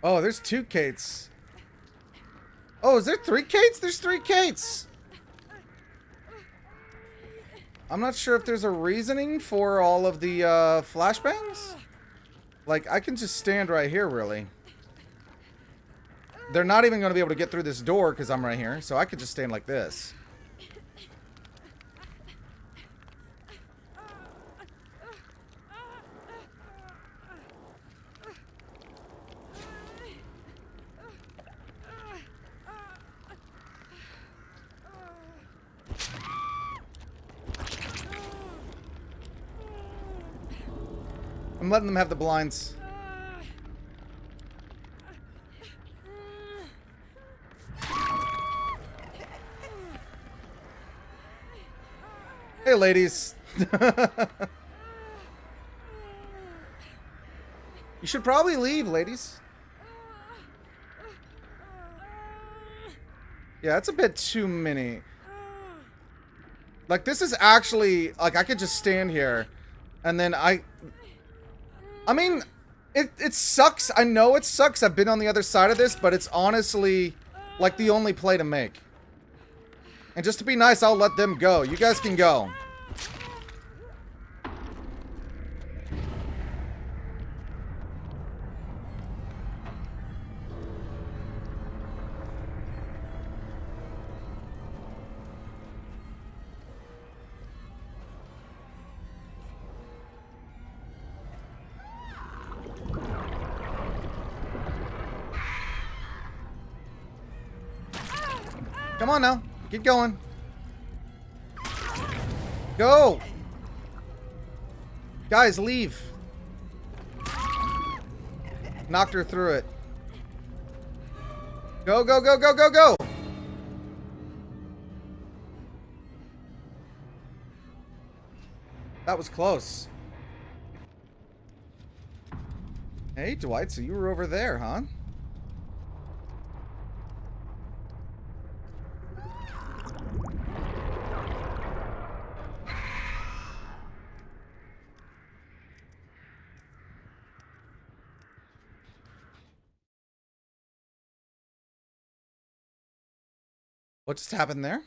Oh, there's 2 Kates. Oh, is there 3 Kates? There's 3 Kates. I'm not sure if there's a reasoning for all of the flashbangs. Like, I can just stand right here, really. They're not even going to be able to get through this door because I'm right here. So I could just stand like this. I'm letting them have the blinds. Hey, ladies. You should probably leave, ladies. Yeah, that's a bit too many. Like, this is actually... Like, I could just stand here. And then I mean, it sucks. I know it sucks. I've been on the other side of this, but it's honestly, like, the only play to make. And just to be nice, I'll let them go. You guys can go. Come on now. Get going. Go! Guys, leave. Knocked her through it. Go, go, go, go, go, go! That was close. Hey, Dwight, so you were over there, huh? What just happened there?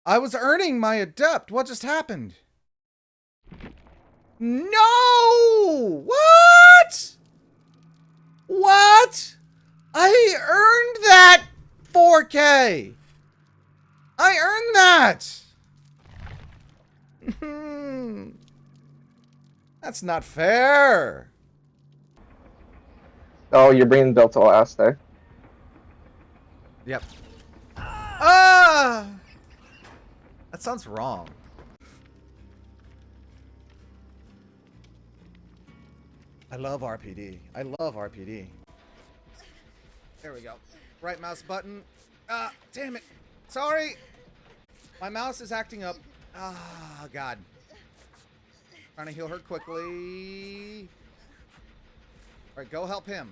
I was earning my adept. What just happened? No! What? What? I earned that 4K. I earned that. That's not fair. Oh, you're bringing Delta last, eh? Yep. Ah! That sounds wrong. I love RPD. I love RPD. There we go. Right mouse button. Ah, damn it. Sorry. My mouse is acting up. Ah, God. Trying to heal her quickly. All right, go help him.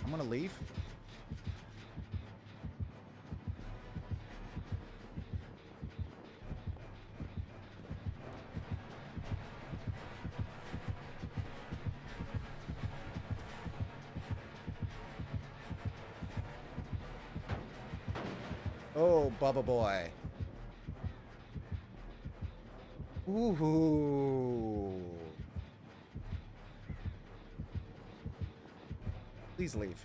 I'm gonna leave. Oh, Bubba boy. Ooh. Please leave.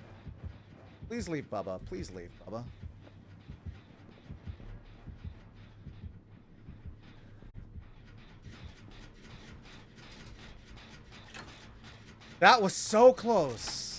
Please leave, Bubba. Please leave, Bubba. That was so close.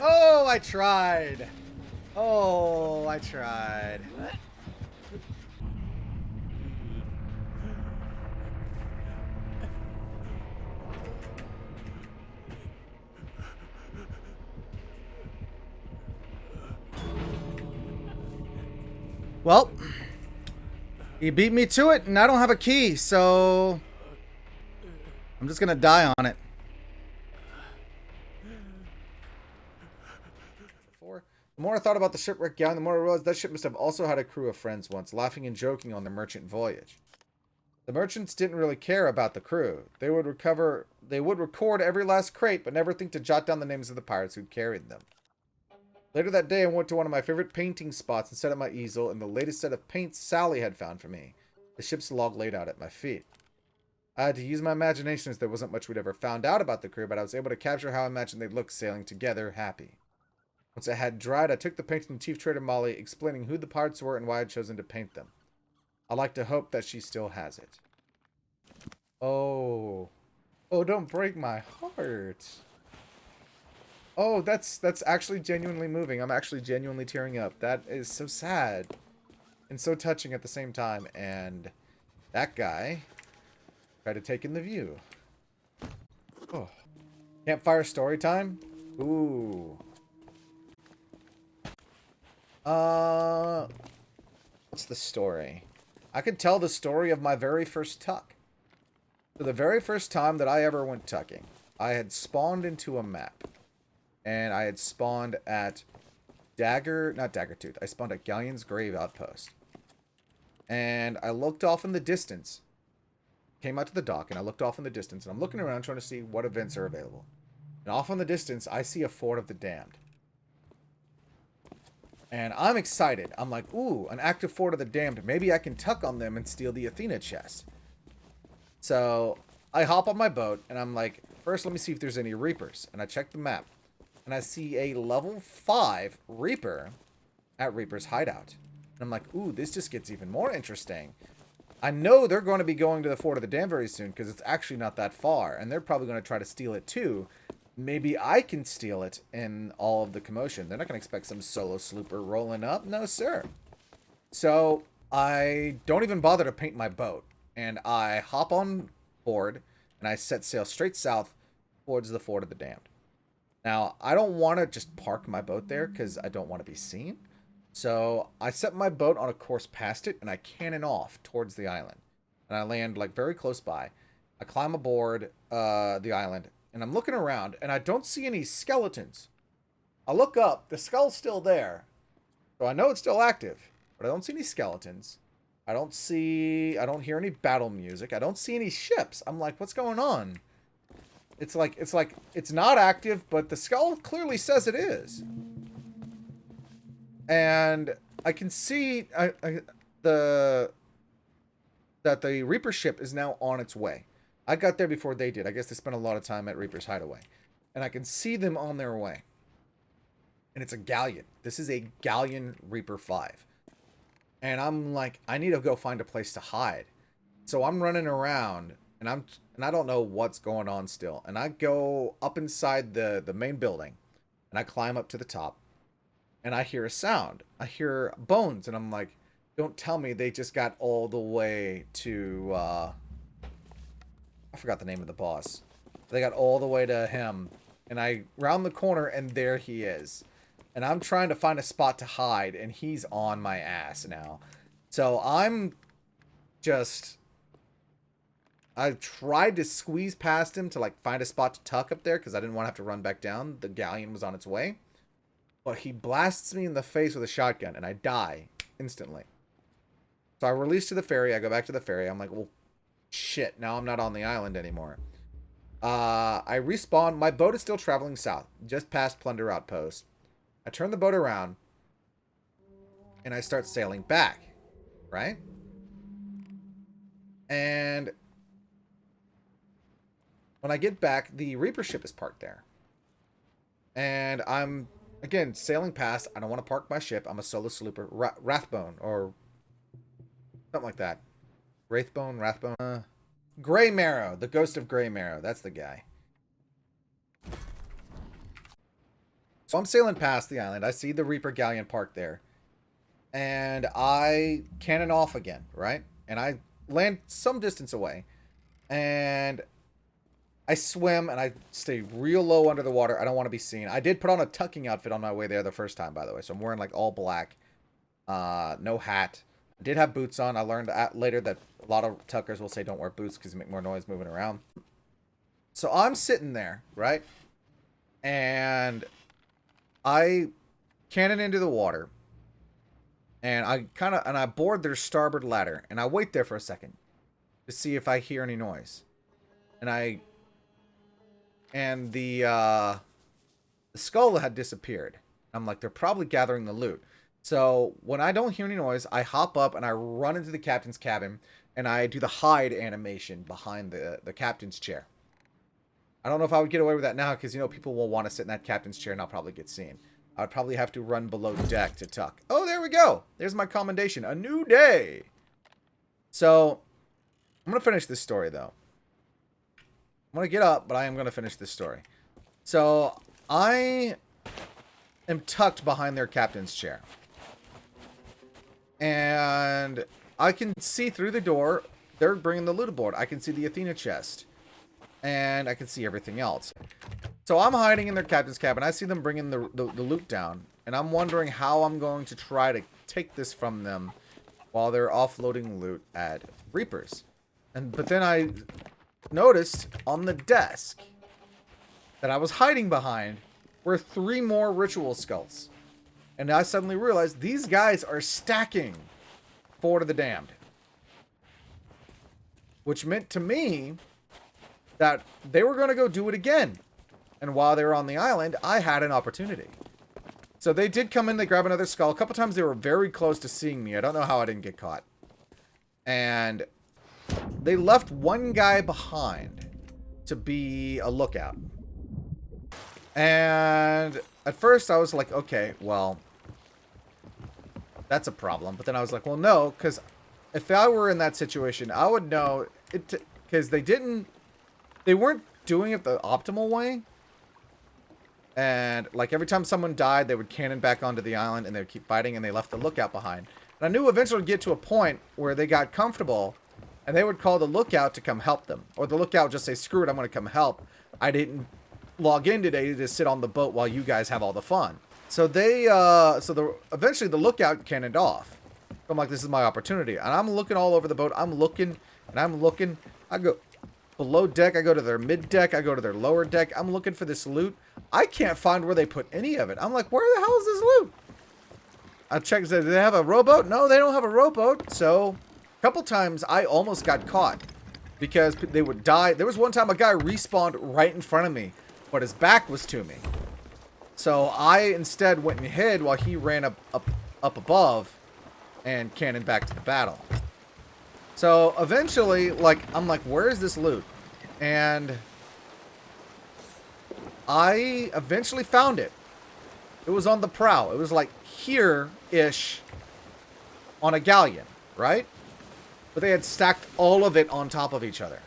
Oh, I tried. Oh, I tried. Well, he beat me to it, and I don't have a key, so I'm just gonna die on it. The more I thought about the shipwreck galleon, the more I realized that ship must have also had a crew of friends once, laughing and joking on the merchant voyage. The merchants didn't really care about the crew. They would record every last crate, but never think to jot down the names of the pirates who'd carried them. Later that day, I went to one of my favorite painting spots and set up my easel and the latest set of paints Sally had found for me. The ship's log laid out at my feet. I had to use my imagination as there wasn't much we'd ever found out about the crew, but I was able to capture how I imagined they'd look sailing together, happy. Once it had dried, I took the painting to Chief Trader Molly, explaining who the pirates were and why I'd chosen to paint them. I like to hope that she still has it. Oh. Oh, don't break my heart. Oh, that's actually genuinely moving. I'm actually genuinely tearing up. That is so sad. And so touching at the same time. And that guy tried to take in the view. Oh. Campfire story time? Ooh. What's the story? I could tell the story of my very first tuck. So the very first time that I ever went tucking, I had spawned into a map. And I had spawned at not Daggertooth. I spawned at Galleon's Grave Outpost. And I looked off in the distance. Came out to the dock, and I looked off in the distance. And I'm looking around trying to see what events are available. And off in the distance, I see a Fort of the Damned. And I'm excited. I'm like, ooh, an active Fort of the Damned. Maybe I can tuck on them and steal the Athena chest. So I hop on my boat, and I'm like, first let me see if there's any Reapers. And I check the map. And I see a level 5 Reaper at Reaper's hideout. And I'm like, ooh, this just gets even more interesting. I know they're going to be going to the Fort of the Damned very soon, because it's actually not that far. And they're probably going to try to steal it too. Maybe I can steal it in all of the commotion. They're not going to expect some solo slooper rolling up. No, sir. So I don't even bother to paint my boat. And I hop on board and I set sail straight south towards the Fort of the Damned. Now, I don't want to just park my boat there because I don't want to be seen. So I set my boat on a course past it and I cannon off towards the island. And I land like very close by. I climb aboard the island. And I'm looking around, and I don't see any skeletons. I look up, the skull's still there. So I know it's still active, but I don't see any skeletons. I don't hear any battle music. I don't see any ships. I'm like, what's going on? It's like, it's not active, but the skull clearly says it is. And I can see that the Reaper ship is now on its way. I got there before they did. I guess they spent a lot of time at Reaper's Hideaway. And I can see them on their way. And it's a galleon. This is a galleon Reaper 5. And I'm like, I need to go find a place to hide. So I'm running around. And I don't know what's going on still. And I go up inside the main building. And I climb up to the top. And I hear a sound. I hear bones. And I'm like, don't tell me they just got all the way to... I forgot the name of the boss. They got all the way to him. And I round the corner and there he is. And I'm trying to find a spot to hide and he's on my ass now. So I tried to squeeze past him to like find a spot to tuck up there because I didn't want to have to run back down. The galleon was on its way. But he blasts me in the face with a shotgun and I die instantly. So I release to the ferry. I go back to the ferry. I'm like, well, shit, now I'm not on the island anymore. I respawn. My boat is still traveling south, just past Plunder Outpost. I turn the boat around, and I start sailing back, right? And when I get back, the Reaper ship is parked there. And I'm, again, sailing past. I don't want to park my ship. I'm a solo slooper. Rathbone, or something like that. Wraithbone, Rathbone. Grey Marrow. The Ghost of Grey Marrow. That's the guy. So I'm sailing past the island. I see the Reaper galleon parked there. And I cannon off again, right? And I land some distance away. And I swim and I stay real low under the water. I don't want to be seen. I did put on a tucking outfit on my way there the first time, by the way. So I'm wearing like all black. No hat. I did have boots on. I learned later that a lot of Tuckers will say don't wear boots because you make more noise moving around. So I'm sitting there, right? And I cannon into the water. And I board their starboard ladder. And I wait there for a second to see if I hear any noise. And the skull had disappeared. I'm like, they're probably gathering the loot. So when I don't hear any noise, I hop up and I run into the captain's cabin and I do the hide animation behind the captain's chair. I don't know if I would get away with that now because, you know, people will want to sit in that captain's chair and I'll probably get seen. I would probably have to run below deck to tuck. Oh, there we go. There's my commendation. A new day. So I'm going to finish this story, though. I'm going to get up, but I am going to finish this story. So I am tucked behind their captain's chair. And I can see through the door. They're bringing the loot aboard. I can see the Athena chest. And I can see everything else. So I'm hiding in their captain's cabin. I see them bringing the loot down. And I'm wondering how I'm going to try to take this from them while they're offloading loot at Reapers. But then I noticed on the desk that I was hiding behind were 3 more ritual skulls. And I suddenly realized these guys are stacking Fort of the Damned. Which meant to me that they were going to go do it again. And while they were on the island, I had an opportunity. So they did come in, they grabbed another skull. A couple times they were very close to seeing me. I don't know how I didn't get caught. And they left one guy behind to be a lookout. And at first I was like, okay, well, that's a problem. But then I was like, well, no, because if I were in that situation, I would know it, because they weren't doing it the optimal way. And like every time someone died, they would cannon back onto the island and they would keep fighting, and they left the lookout behind. And I knew eventually it'd get to a point where they got comfortable and they would call the lookout to come help them. Or the lookout would just say, screw it, I'm going to come help. I didn't log in today to sit on the boat while you guys have all the fun. So eventually the lookout cannoned off. I'm like, this is my opportunity. And I'm looking all over the boat. I'm looking and I'm looking. I go below deck. I go to their mid deck. I go to their lower deck. I'm looking for this loot. I can't find where they put any of it. I'm like, where the hell is this loot? I checked. Do they have a rowboat? No, they don't have a rowboat. So a couple times I almost got caught because they would die. There was one time a guy respawned right in front of me, but his back was to me. So I instead went and hid while he ran up above and cannoned back to the battle. So eventually, I'm like, where is this loot? And I eventually found it. It was on the prow. It was like here-ish on a galleon, right? But they had stacked all of it on top of each other.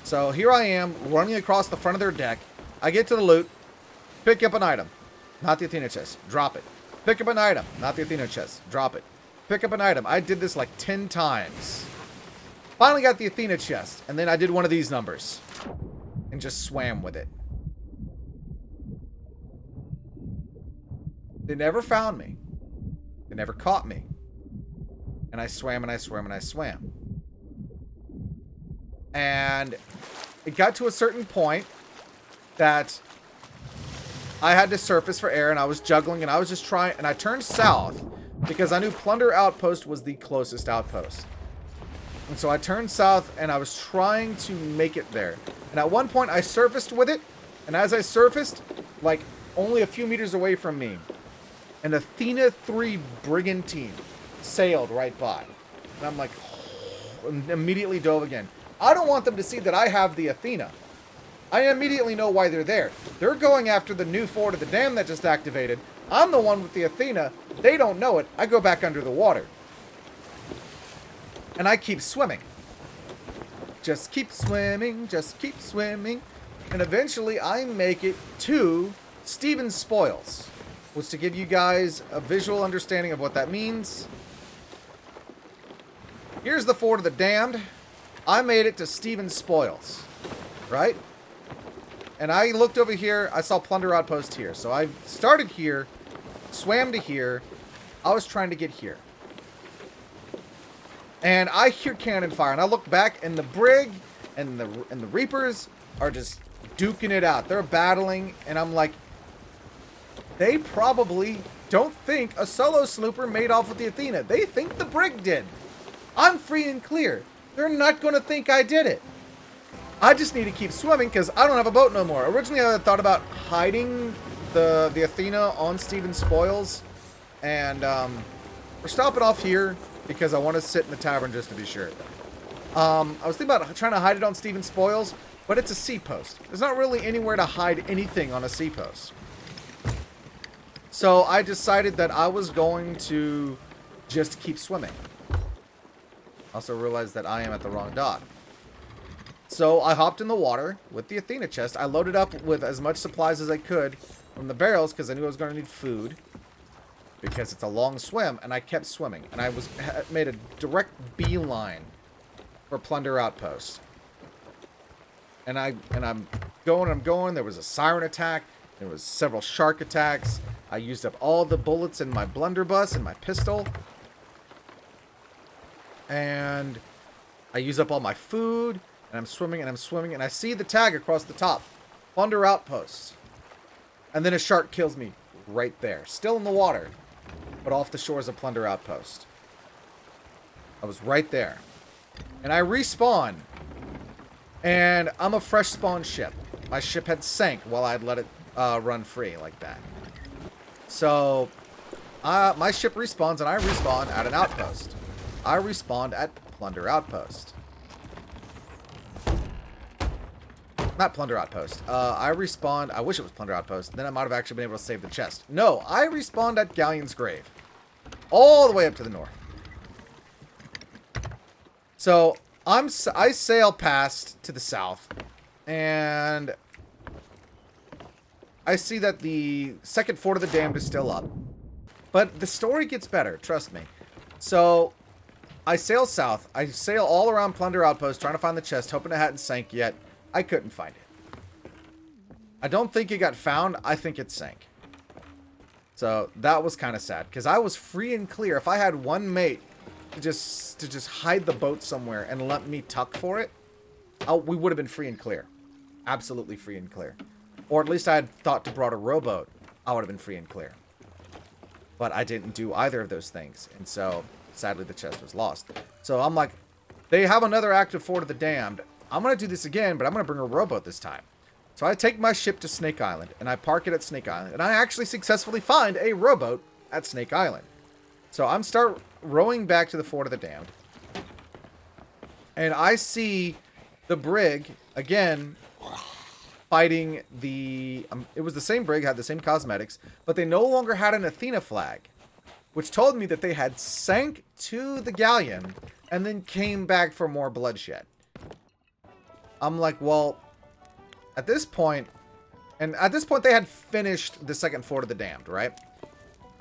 So here I am running across the front of their deck. I get to the loot. Pick up an item. Not the Athena chest. Drop it. Pick up an item. Not the Athena chest. Drop it. Pick up an item. I did this like 10 times. Finally got the Athena chest. And then I did one of these numbers. And just swam with it. They never found me. They never caught me. And I swam and I swam and I swam. And it got to a certain point that I had to surface for air, and I was juggling, and I was just trying, and I turned south because I knew Plunder Outpost was the closest outpost. And so I turned south, and I was trying to make it there. And at one point, I surfaced with it, and as I surfaced, like only a few meters away from me, an Athena 3 brigantine sailed right by. And I'm like, and immediately dove again. I don't want them to see that I have the Athena. I immediately know why they're there. They're going after the new Fort of the Dam that just activated. I'm the one with the Athena. They don't know it. I go back under the water. And I keep swimming. Just keep swimming. Just keep swimming. And eventually I make it to Stephen's Spoils. Which, to give you guys a visual understanding of what that means. Here's the Fort of the Damned. I made it to Stephen's Spoils. Right? And I looked over here, I saw Plunder Outpost here. So I started here, swam to here, I was trying to get here. And I hear cannon fire, and I look back, and the brig and the Reapers are just duking it out. They're battling, and I'm like, they probably don't think a solo slooper made off with the Athena. They think the brig did. I'm free and clear. They're not going to think I did it. I just need to keep swimming because I don't have a boat no more. Originally, I thought about hiding the Athena on Stephen's spoils, and we're stopping off here because I want to sit in the tavern just to be sure. I was thinking about trying to hide it on Stephen's spoils, but it's a sea post. There's not really anywhere to hide anything on a sea post. So I decided that I was going to just keep swimming. Also realized that I am at the wrong dock. So I hopped in the water with the Athena chest. I loaded up with as much supplies as I could from the barrels because I knew I was going to need food. Because it's a long swim, and I kept swimming. And I made a direct beeline for Plunder Outpost. And I'm going. There was a siren attack. There was several shark attacks. I used up all the bullets in my blunderbuss and my pistol. And I used up all my food. And I'm swimming, and I see the tag across the top. Plunder Outpost. And then a shark kills me right there. Still in the water, but off the shores of Plunder Outpost. I was right there. And I respawn. And I'm a fresh spawn ship. My ship had sank while I'd let it run free like that. So, my ship respawns, and I respawn at an outpost. I respawned at Plunder Outpost. Not Plunder Outpost. I respawned... I wish it was Plunder Outpost. Then I might have actually been able to save the chest. No, I respawned at Galleon's Grave. All the way up to the north. So, I sail past to the south. And I see that the second fort of the damned is still up. But the story gets better, trust me. So, I sail south. I sail all around Plunder Outpost, trying to find the chest, hoping it hadn't sank yet. I couldn't find it. I don't think it got found. I think it sank. So that was kind of sad because I was free and clear. If I had one mate to just hide the boat somewhere and let me tuck for it, we would have been free and clear. Absolutely free and clear. Or at least I had thought to brought a rowboat. I would have been free and clear. But I didn't do either of those things. And so sadly the chest was lost. So I'm like, they have another active fort of the damned. I'm going to do this again, but I'm going to bring a rowboat this time. So I take my ship to Snake Island, and I park it at Snake Island. And I actually successfully find a rowboat at Snake Island. So I'm start rowing back to the Fort of the Damned. And I see the brig, again, fighting the... it was the same brig, had the same cosmetics, but they no longer had an Athena flag. Which told me that they had sank to the galleon, and then came back for more bloodshed. I'm like, well, at this point they had finished the second Fort of the Damned, right?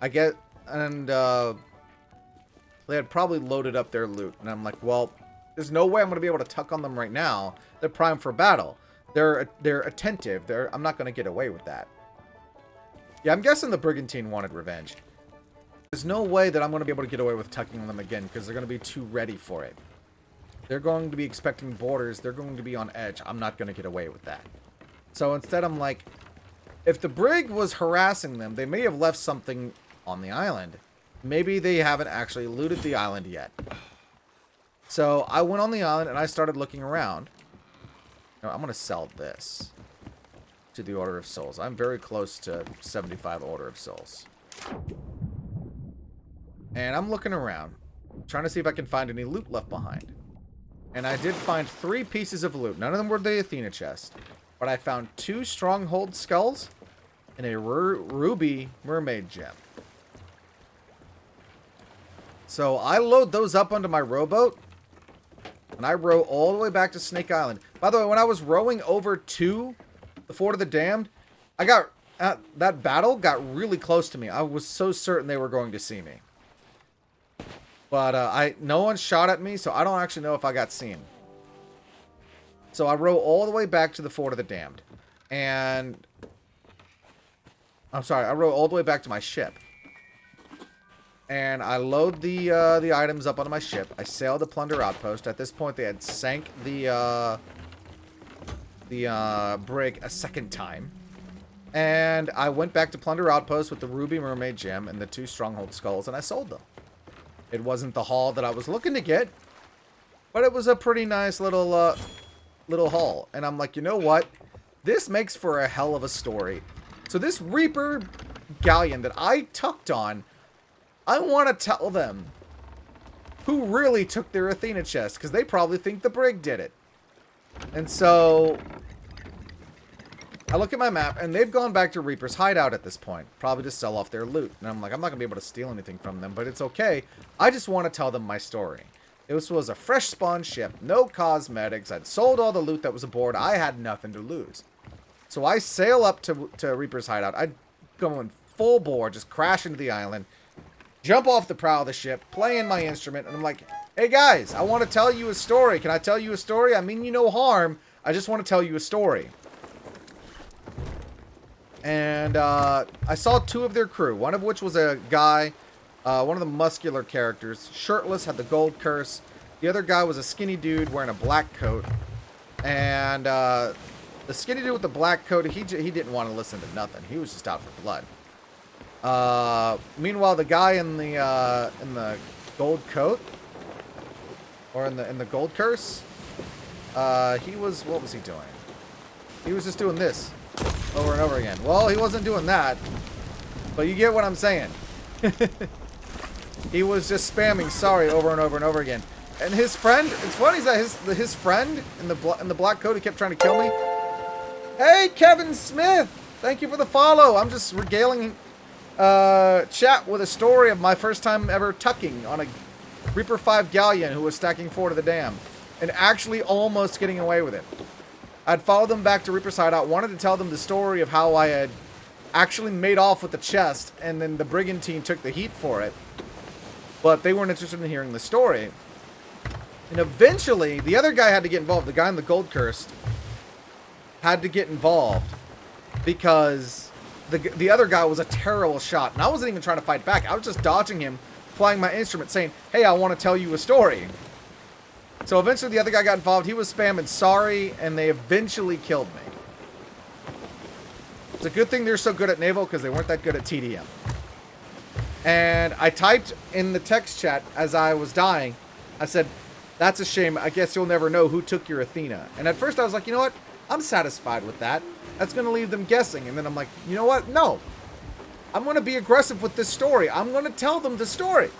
I get, and they had probably loaded up their loot, and I'm like, well, there's no way I'm going to be able to tuck on them right now. They're primed for battle. They're attentive. I'm not going to get away with that. Yeah, I'm guessing the Brigantine wanted revenge. There's no way that I'm going to be able to get away with tucking on them again, because they're going to be too ready for it. They're going to be expecting boarders. They're going to be on edge. I'm not going to get away with that. So instead, I'm like, if the brig was harassing them, they may have left something on the island. Maybe they haven't actually looted the island yet. So I went on the island and I started looking around. Now, I'm going to sell this to the Order of Souls. I'm very close to 75 Order of Souls. And I'm looking around, trying to see if I can find any loot left behind. And I did find 3 pieces of loot. None of them were the Athena chest. But I found 2 stronghold skulls and a ruby mermaid gem. So I load those up onto my rowboat. And I row all the way back to Snake Island. By the way, when I was rowing over to the Fort of the Damned, I got... that battle got really close to me. I was so certain they were going to see me. But no one shot at me, so I don't actually know if I got seen. So I row all the way back to the Fort of the Damned. And... I'm sorry, I row all the way back to my ship. and I load the items up onto my ship. I sail to Plunder Outpost. At this point, they had sank the brig a second time. And I went back to Plunder Outpost with the Ruby Mermaid Gem and the 2 Stronghold Skulls, and I sold them. It wasn't the haul that I was looking to get, but it was a pretty nice little haul. And I'm like, you know what? This makes for a hell of a story. So this Reaper galleon that I tucked on, I want to tell them who really took their Athena chest, because they probably think the brig did it. And so I look at my map, and they've gone back to Reaper's hideout at this point, probably to sell off their loot. And I'm like, I'm not going to be able to steal anything from them, but it's okay. I just want to tell them my story. This was a fresh spawn ship, no cosmetics. I'd sold all the loot that was aboard. I had nothing to lose. So I sail up to Reaper's hideout. I go in full bore, just crash into the island, jump off the prow of the ship, play in my instrument, and I'm like, hey guys, I want to tell you a story. Can I tell you a story? I mean you no harm. I just want to tell you a story. And I saw 2 of their crew, one of which was a guy, one of the muscular characters, shirtless, had the gold curse. The other guy was a skinny dude wearing a black coat. And the skinny dude with the black coat, he didn't want to listen to nothing. He was just out for blood. Meanwhile, the guy in the gold coat, or in the gold curse, he was, what was he doing? He was just doing this over and over again. Well, he wasn't doing that, but you get what I'm saying. He was just spamming sorry over and over and over again. And his friend, it's funny that his friend in the black coat who kept trying to kill me. Hey, Kevin Smith, thank you for the follow. I'm just regaling chat with a story of my first time ever tucking on a Reaper 5 galleon who was stacking 4 to the dam and actually almost getting away with it. I'd followed them back to Reaper's hideout, wanted to tell them the story of how I had actually made off with the chest, and then the brigantine took the heat for it. But they weren't interested in hearing the story. And eventually, the other guy had to get involved. The guy in the gold curse had to get involved because the other guy was a terrible shot. And I wasn't even trying to fight back. I was just dodging him, playing my instrument, saying, hey, I want to tell you a story. So eventually the other guy got involved. He was spamming sorry, and they eventually killed me. It's a good thing they're so good at naval because they weren't that good at TDM. And I typed in the text chat as I was dying, I said, that's a shame. I guess you'll never know who took your Athena. And at first I was like, you know what? I'm satisfied with that. That's going to leave them guessing. And then I'm like, you know what? No. I'm going to be aggressive with this story. I'm going to tell them the story.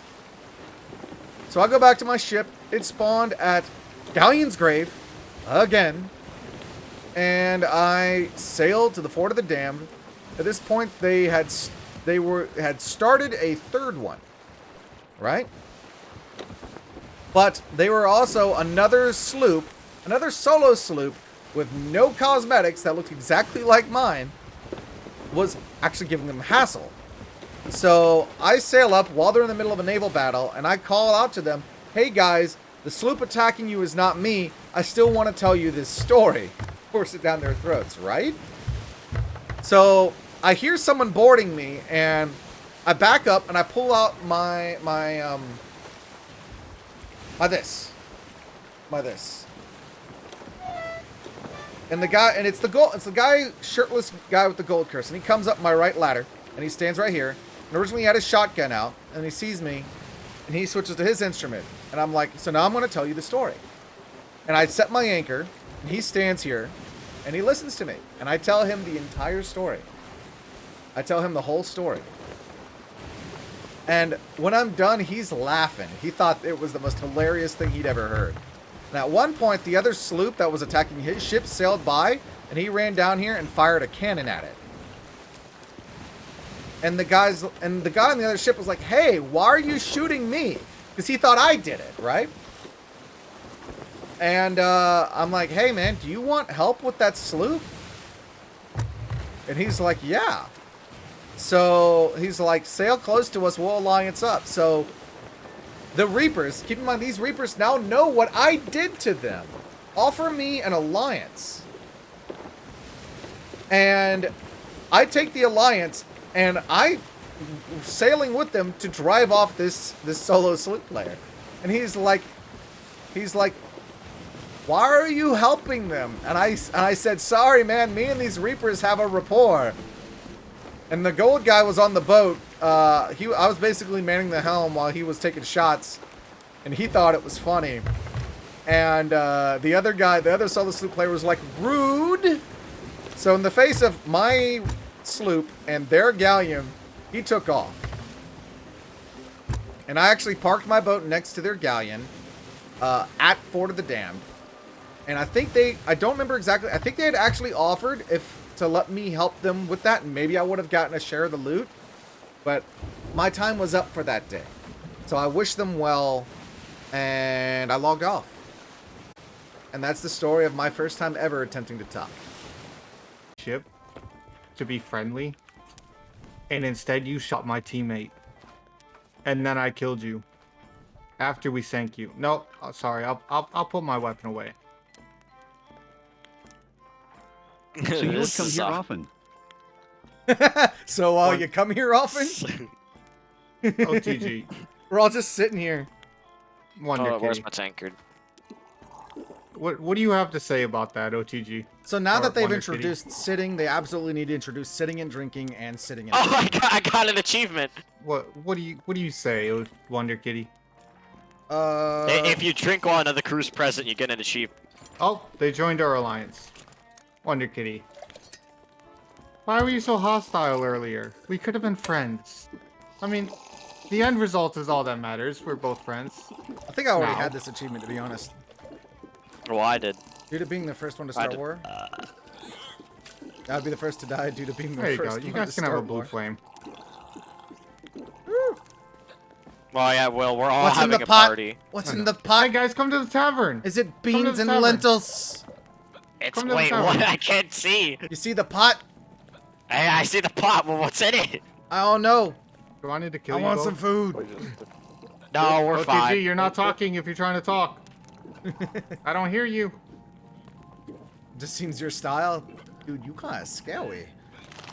So I go back to my ship. It spawned at Galleon's Grave again. And I sailed to the Fort of the Damned. At this point, they had started a 3rd one, right? But they were also another sloop, another solo sloop with no cosmetics that looked exactly like mine, was actually giving them hassle. So I sail up while they're in the middle of a naval battle, and I call out to them, hey guys, the sloop attacking you is not me. I still want to tell you this story. Force it down their throats, right? So I hear someone boarding me, and I back up and I pull out my this. And the guy, and it's the guy, shirtless guy with the gold curse, and he comes up my right ladder, and he stands right here. And originally he had his shotgun out, and he sees me, and he switches to his instrument. And I'm like, so now I'm going to tell you the story. And I set my anchor, and he stands here, and he listens to me. And I tell him the entire story. I tell him the whole story. And when I'm done, he's laughing. He thought it was the most hilarious thing he'd ever heard. And at one point, the other sloop that was attacking his ship sailed by, and he ran down here and fired a cannon at it. And the guy on the other ship was like, hey, why are you shooting me? Because he thought I did it, right? And I'm like, hey, man, do you want help with that sloop? And he's like, yeah. So he's like, sail close to us, we'll alliance up. So the Reapers, keep in mind, these Reapers now know what I did to them. Offer me an alliance. And I take the alliance, and I sailing with them to drive off this solo sloop player. And he's like, why are you helping them? And I said, sorry, man, me and these Reapers have a rapport. And the gold guy was on the boat. I was basically manning the helm while he was taking shots, and he thought it was funny. And the other guy, the other solo sloop player, was like, rude. So in the face of my sloop and their galleon, he took off. And I actually parked my boat next to their galleon at Fort of the Damned. And I think I don't remember exactly, I think they had actually offered to let me help them with that, and maybe I would have gotten a share of the loot. But my time was up for that day. So I wish them well, and I logged off. And that's the story of my first time ever attempting to talk. Ship to be friendly, and instead you shot my teammate. And then I killed you. After we sank you. No, sorry, I'll put my weapon away. So you would come here often. So you come here often? OTG. We're all just sitting here. Wonder Oh, where's Kitty. my tankard? What do you have to say about that, OTG? So now Or that they've Wonder introduced sitting, they absolutely need to introduce sitting and drinking and sitting and Oh, I got an achievement. What do you say, Wonder Kitty? If you drink while another crew's present, you get an achievement. Oh, they joined our alliance. Wonder Kitty. Why were you so hostile earlier? We could have been friends. I mean, the end result is all that matters. We're both friends. I think I already No. had this achievement, to be honest. Well, I did. Due to being the first one to start did- war. I'd be the first to die due to being the There you first go. one You to guys can have a start blue war. flame. Well, yeah, well, we're all What's in having the a pot? party. What's in the Hey pot? guys, come to the tavern. Is it to beans the and tavern. lentils? It's Come to the wait, tavern. what? I can't see. You see the pot? I see the pot. Well, what's in it? I don't know. Do I need to kill I you want both? some food. No, we're OTG, fine. you're not talking if you're trying to talk. I don't hear you. Just seems your style. Dude, you kind of scary.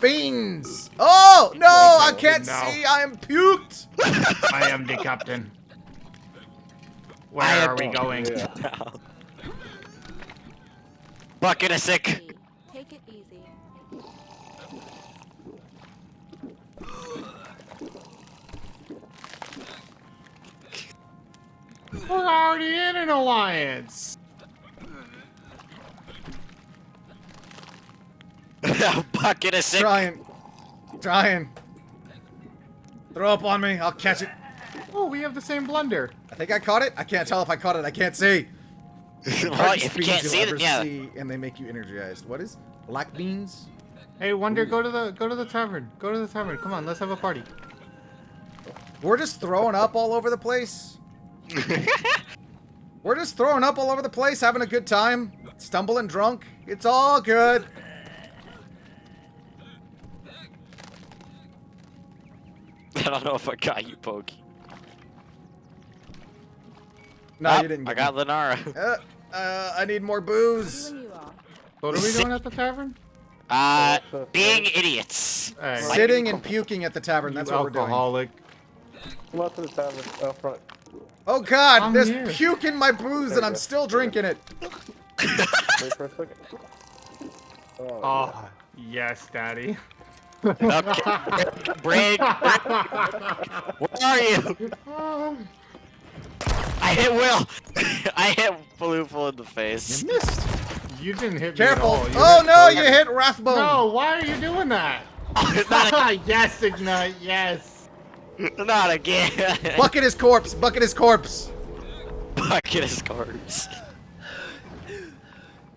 Beans! Oh, no! I can't No. see! I am puked! I am the captain. Where I am- are we going? Bucket of sick. Take it easy. We're already in an alliance. Bucket of sick. Trying. Throw up on me. I'll catch it. Oh, we have the same blunder. I think I caught it. I can't tell if I caught it. I can't see. Well, Hardest if you beans can't you'll see ever it, yeah. see, and they make you energized. What is black beans? Hey, Wonder, go to the tavern. Go to the tavern. Come on, let's have a party. We're just throwing up all over the place. We're just throwing up all over the place, having a good time, stumbling drunk. It's all good. I don't know if I got you, Pokey. No, Ah, you didn't. I Get got me. Lenara. I need more booze. You and you all. What are we doing at the tavern? Being idiots. Hey, Sitting and puking at the tavern. you That's what we're doing. alcoholic. Come out to the tavern out front. Oh God, I'm there's here. puke in my booze, There and you I'm go. still drinking it. Wait for a second. Oh, yes, Daddy. Okay. Brig, where are you? I hit Will. I hit Flooful in the face. You missed. You didn't hit Careful. me at all. Oh hit no, Pokey. you hit Rathbone. No, why are you doing that? Yes, Ignite, yes. Not again. Bucket his corpse. Bucket his corpse. Bucket of corpse.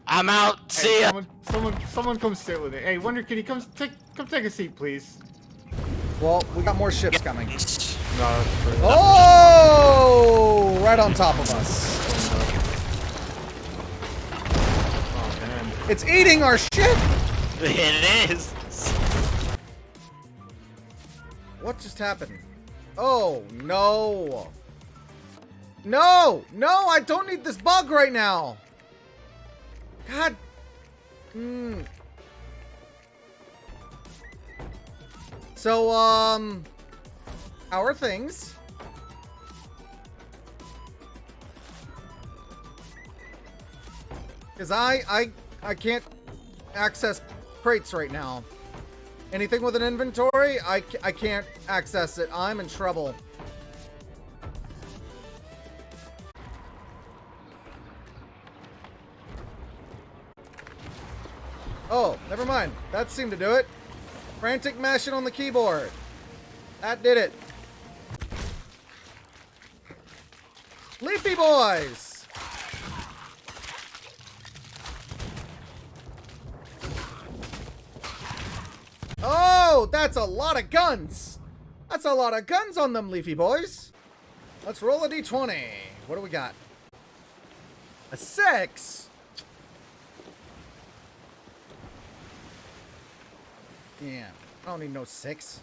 I'm out. See ya. Someone come sit with it. Hey, Wonder Kitty, come take a seat, please. Well, we got more ships coming. No, that's true. Oh, right on top of us. Oh, man. It's eating our ship. It is. What just happened? Oh, no. No, I don't need this bug right now. God. So, How are things? Because I can't access crates right now. Anything with an inventory, I can't access it. I'm in trouble. Oh, never mind. That seemed to do it. Frantic mashing on the keyboard. That did it. Leafy boys! Oh, that's a lot of guns. That's a lot of guns on them leafy boys. Let's roll a d20. What do we got? A 6. Yeah, I don't need no 6.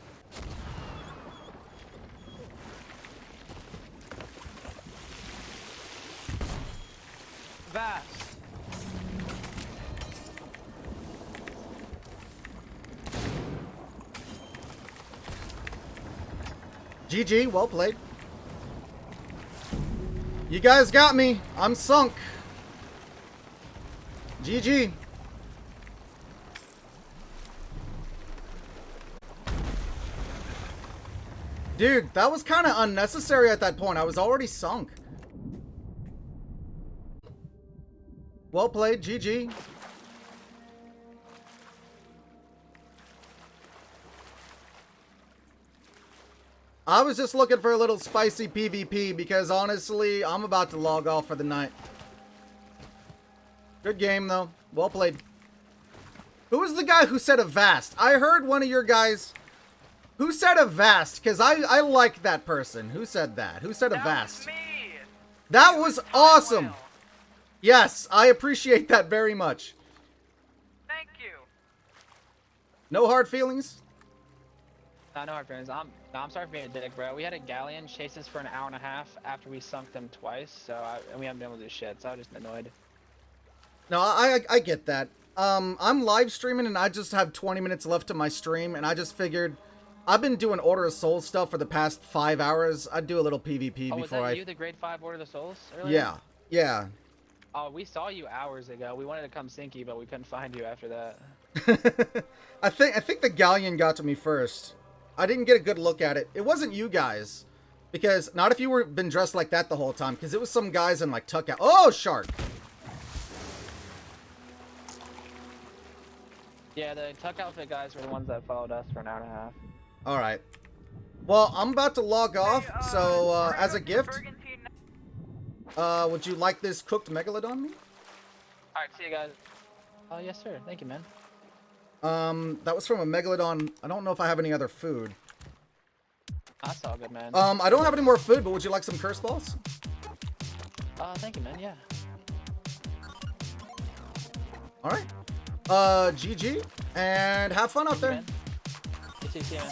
Vast. GG, well played. You guys got me. I'm sunk. GG. Dude, that was kind of unnecessary at that point. I was already sunk. Well played, GG. I was just looking for a little spicy PvP because honestly, I'm about to log off for the night. Good game though. Well played. Who was the guy who said a vast? I heard one of your guys. Who said a vast? Because I like that person. Who said that? Who said a vast? That was awesome. Yes, I appreciate that very much. Thank you. No hard feelings? No hard feelings. I'm sorry for being a dick, bro. We had a galleon chase us for an hour and a half after we sunk them twice, and we haven't been able to do shit, so I was just annoyed. No, I get that. I'm live streaming and I just have 20 minutes left to my stream, and I just figured I've been doing Order of Souls stuff for the past 5 hours. I'd do a little PvP Oh, before was that you, the grade 5 Order of the Souls earlier? Yeah, yeah. Oh, we saw you hours ago. We wanted to come sink you, but we couldn't find you after that. I think the galleon got to me first. I didn't get a good look at it. It wasn't you guys. Because, not if you were been dressed like that the whole time, because it was some guys in like tuck out. Oh, shark! Yeah, the tuck outfit guys were the ones that followed us for an hour and a half. Alright. Well, I'm about to log off, so as a gift, would you like this cooked megalodon meat? Alright, see you guys. Oh, yes, sir. Thank you, man. That was from a megalodon. I don't know if I have any other food. That's all good, man. I don't have any more food, but would you like some curse balls? Thank you, man. Yeah. Alright. GG, and have fun out there. You too, see you, man.